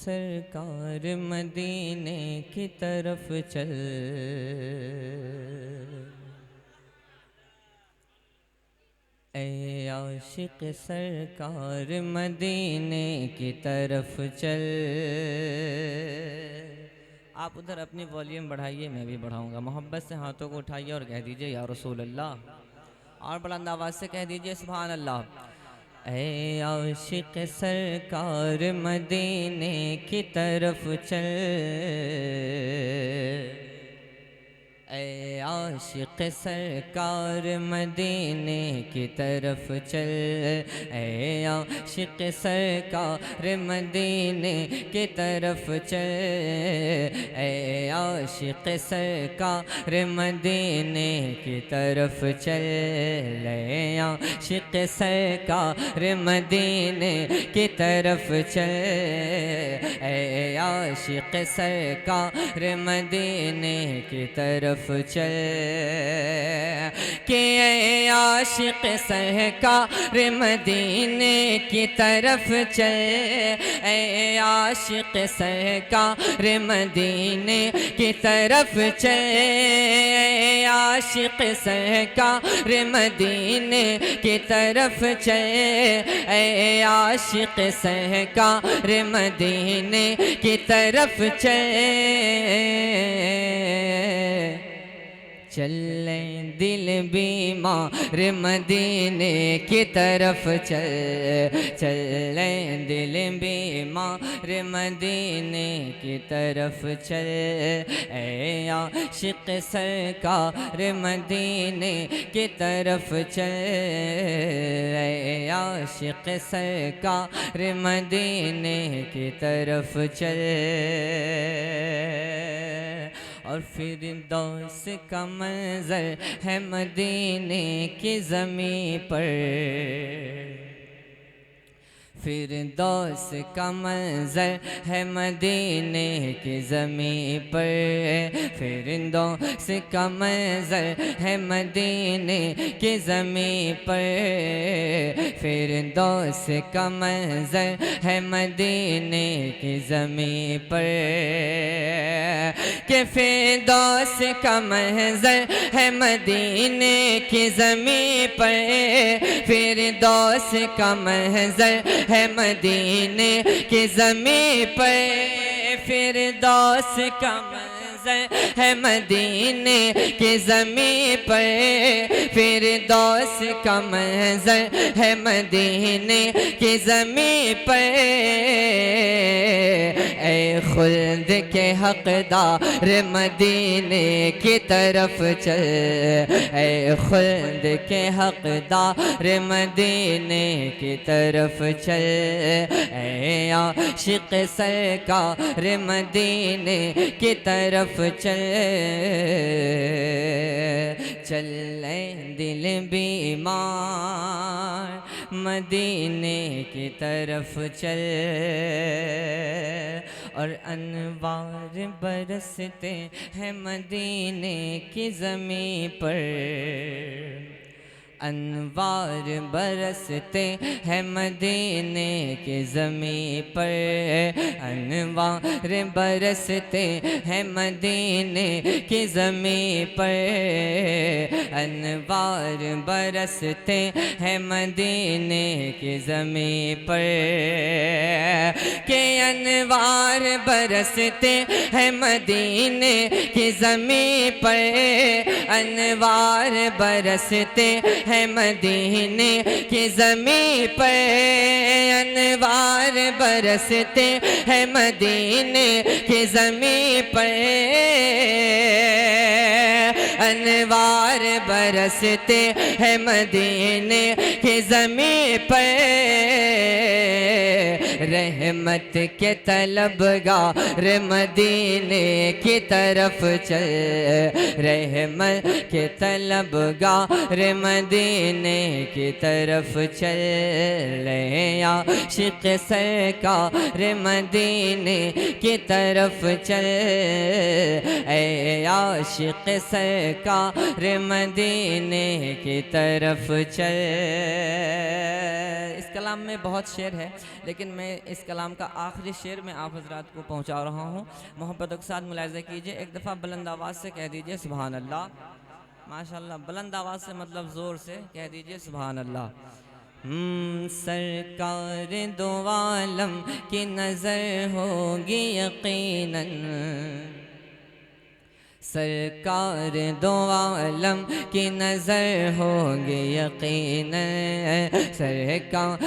सरकार मदीने की तरफ चल, ए आशिक सरकार मदीने की तरफ चल। आप उधर अपनी वॉल्यूम बढ़ाइए, मैं भी बढ़ाऊंगा। मोहब्बत से हाथों को उठाइए और कह दीजिए या रसूल अल्लाह, और बुलंद आवाज़ से कह दीजिए सुभान अल्लाह। ऐ आशिक सरकार मदीने की तरफ चल, ऐ आशिक सरकार मदीने की तरफ चल, ऐ आशिक सरकार मदीने की तरफ चल, ऐ आशिक सरकार मदीने की तरफ चल, ऐ आशिक सरकार मदीने की तरफ चल, ऐ आशिक सरकार मदीने की तरफ चल, कि ऐ आशिक सरकार मदीने की तरफ चल, ऐ आशिक सरकार मदीने की तरफ चल, ऐ आशिक सरकार मदीने की तरफ चल, ऐ आशिक सरकार मदीने की तरफ चल, चले दिल बीमार मदीने की तरफ चल, चले दिल बीमार मदीने की तरफ चल, ऐ आशिक सरकार मदीने की तरफ चल, ऐ आशिक सरकार मदीने की तरफ चल, और फिर दोस्त का मंजर है मदीने की ज़मीं पर, फिर दोस्त का मंजर है मदीने की ज़मीं पर, फिर दोस्त का मंजर है मदीने की ज़मीं पर, फिर दोस्त का मंजर है मदीने की ज़मीं पर, कि फिर दोस्त का मंजर है मदीने की ज़मीं पर, फिर दोस्त का मंजर है मदीने की ज़मीं पर, फिर दोस्त का मंजर है मदीने की ज़मीं पर, फिर दोस्त का मंजर है मदीने की ज़मीं पर, ऐ खुल्द के हक़दार मदीने की तरफ चल, ऐ खुल्द के हक़दार मदीने की तरफ चल, ऐ आशिक सरकार मदीने की तरफ चल, चले दिल बीमार मदीने की तरफ चल, और अनवार बरसते हैं मदीने की ज़मीं पर, अनवार बरसते हैं मदीने की ज़मीं पर, अनवार बरसते हैं मदीने की ज़मीं पर, अनवार बरसते हैं मदीने की ज़मीं पर, के अनवार बरसते हैं मदीने की ज़मीं पर, अनवार बरसते है मदीने की ज़मीं पर, अनवार बरसते हैं मदीने की ज़मीं पर, अनवार बरसते हैं मदीने की ज़मीं पर, रहमत के तलबगार मदीने की तरफ चल, रहमत के तलबगार मदीने की तरफ चल, ऐ आशिक सरकार मदीने की तरफ चल, ऐ आशिक सरकार मदीने की तरफ चल। इस कलाम में बहुत शेर है, लेकिन मैं इस कलाम का आखिरी शेर मैं आप हजरात को पहुंचा रहा हूं। मोहब्बत के साथ मुलाहिज़ा कीजिए, एक दफ़ा बुलंद आवाज़ से कह दीजिए सुभान अल्लाह। माशाअल्लाह, बुलंद आवाज़ से मतलब ज़ोर से कह दीजिए सुभान अल्लाह। सरकार दो आलम की नज़र होगी यकीनन, सरकार दो आलम की नज़र होगी यकीनन, सरकार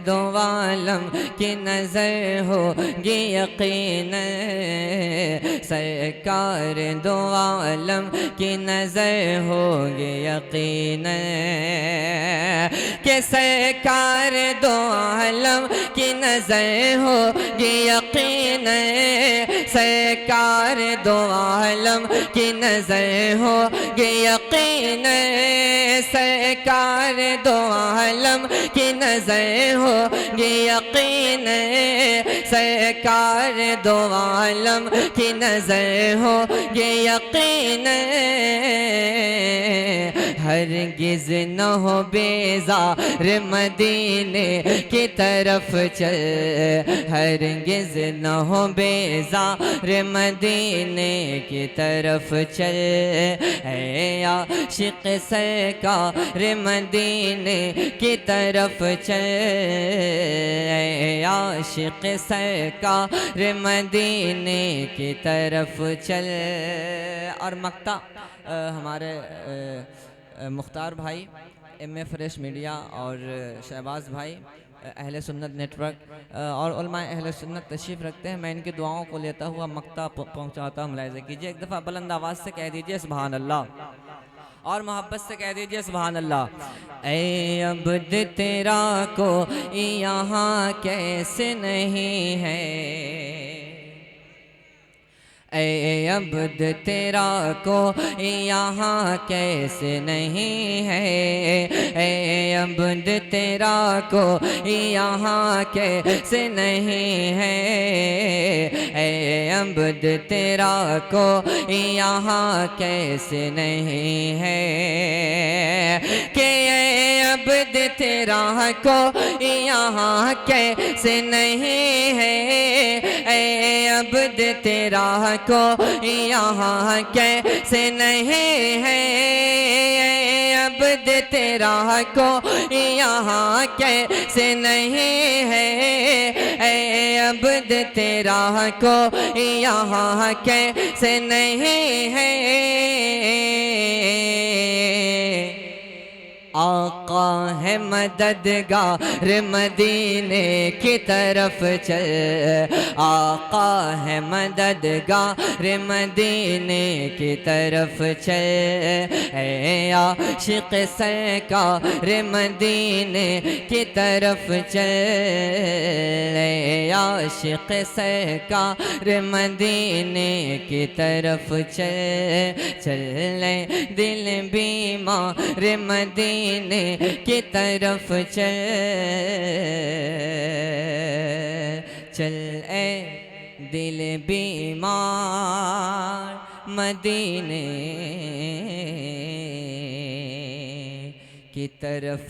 दो आलम की नज़र होगी यकीनन, सरकार दो आलम की नज़र होगी यकीनन, के सरकार दो आलम की नज़र होगी यकीनन, सरकार दो आलम की नज़र होगी यकीन, सरकार दो आलम की नज़र होगी यकीन, सरकार दो आलम की नज़र होगी यकीन, हरगिज़ न हो बेज़ार मदीने की तरफ चल, हरगिज़ न हो बेज़ार मदीने की तरफ चल, है आशिक़ सरकार मदीने की तरफ चल, है आशिक़ सरकार मदीने की तरफ चल। और मक्ता हमारे मुख्तार भाई, एम फ्रेश मीडिया और शहबाज भाई अहले सुन्नत नेटवर्क और उलमाए अहले सुन्नत तशरीफ़ रखते हैं। मैं इनकी दुआओं को लेता हुआ मक्ता पहुंचाता हूँ। मुलाहिज़ा कीजिए, एक दफ़ा बुलंद आवाज़ से कह दीजिए सुभान अल्लाह और मोहब्बत से कह दीजिए सुभान अल्लाह। ऐ अब्द तेरा को यहाँ कैसे नहीं है, ऐ अब्द तेरा को यहाँ कैसे नहीं है, ऐ अब्द तेरा को यहाँ कैसे नहीं है, ऐ अब्द तेरा को यहाँ कैसे नहीं है, कि ऐ अब्द तेरा को यहाँ कैसे नहीं है, ऐ अब्द तेरा को यहाँ कैसे नहीं है, अब्द तेरा को यहाँ कैसे नहीं है, अब्द तेरा को यहाँ कैसे नहीं है, आका है मददगार मदीने की तरफ चल, आका है मददगार मदीने की तरफ चल, है आशिक़ सरकार मदीने की तरफ चल, है आशिक़ सरकार मदीने की तरफ चल, चल दिल बीमार मदीने की तरफ चल, चल ए दिल बीमार मदीने की तरफ